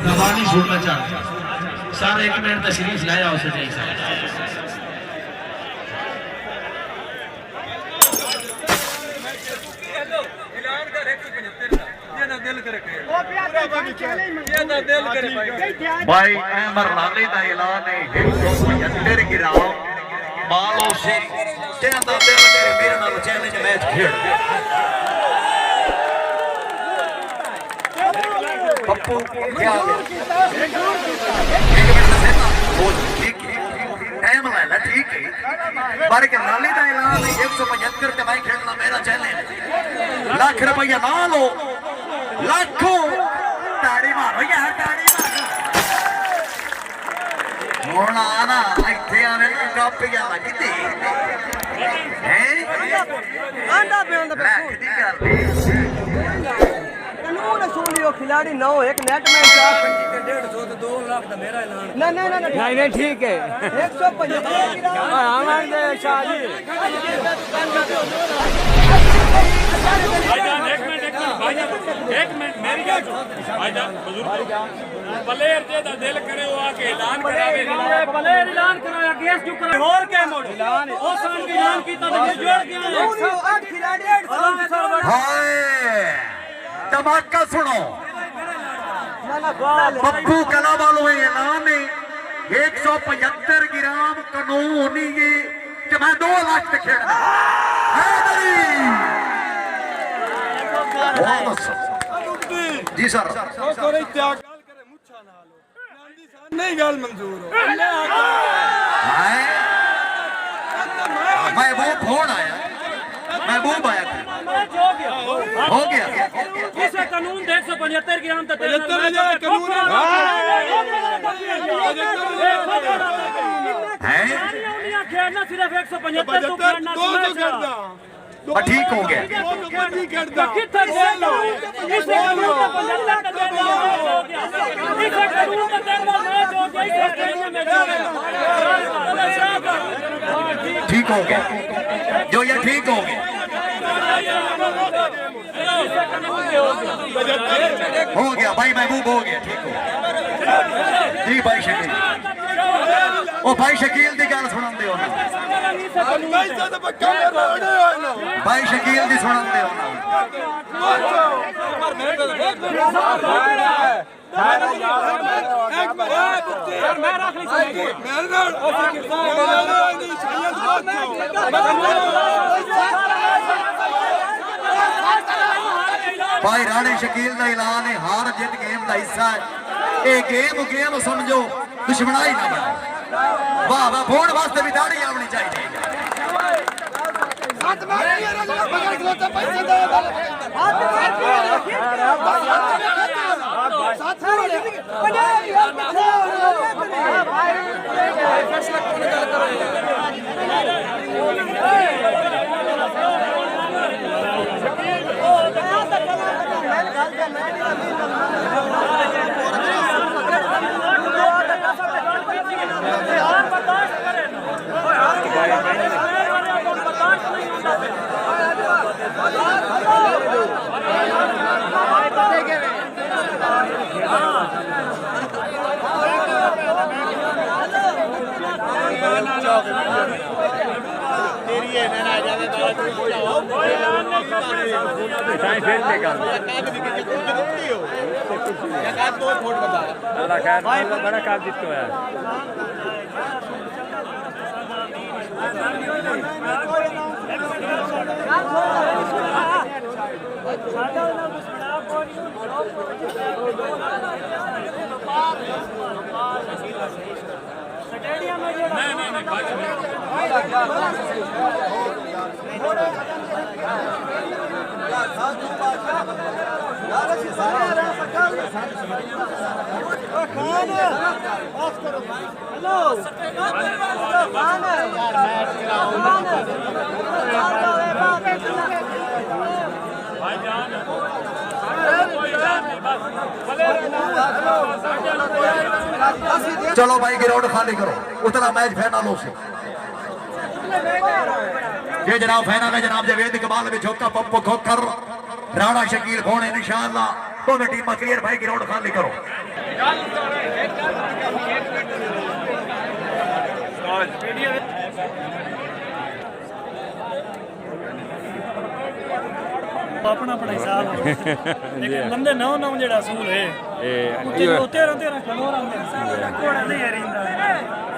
कहानी सुनना चाहते हैं सर। एक मिनट तशरीफ लाया उसे चाहिए भाई अहमद लाली का ऐलान है 175 गिराओ मालो से कहता दिल करे मेरे नाल चैलेंज मैच खेल पप्पू क्या ठीक है टाइम लाला ठीक है पर के लाली का ऐलान है 175 के मैं खेलना मेरा चैलेंज लाख रुपया ना लो लाखों ताड़ी मारो यार ताड़ी मारो होना आना इतने आने ना कप या लगती हैं आंदा पे आंदा पे कानून सुन लियो खिलाड़ी ना हो एक नेट में 150 तो 2 लाख का मेरा ऐलान नहीं ठीक है 175 हमारे शादी भाईजान एक मिनट मेरी गल भाईजान बुजुर्ग प्लेयर जेदा दिल करे वो आके ऐलान करावे प्लेयर ऐलान कराया केस क्यों करे और क्या मोड़ ऐलान ओ सान के ऐलान कीता तो जोड़ गया खिलाड़ी हाय धमाका सुनो पप्पू कला वालों ऐलान है 175 ग्राम कानूनी है कि मैं 2 लाख पे खेलना जी सर नहीं गल मंजूर महबूब फोन आया महबूब आया हो गया इसे कानून 175 ग्राम तक खेलना सिर्फ 175 ठीक हो गया ठीक हो गया जो ये ठीक हो गया हो गया भाई महबूब हो गया ठीक हो गया जी भाई शकील ओ भाई शकील की गल सुन दो भाई शकील की सुन दो भाई राणे शकील का ऐलान है हार जित गेम का हिस्सा है ये गेम समझो दुश्मनाई ना बनाओ वाह वाह फोन वास्ते भी दाढ़ी आवनी चाहिए बड़ा काम जीत है चलो भाई ग्राउंड खाली करो उतना मैच फाइनल से ये जनाब फाइनल है जनाब जावेद इकबाल में झोंका पप्पू खोखर राणा शकील फोन इंशाअल्लाह दोनों टीम क्लियर भाई ग्राउंड खाली करो अपना अपना हिसाब लेकिन बंदे नौ नौ जेड़ा असूल है उत्ते 13 13 किलो रंग घोड़ा नहीं हरिंदा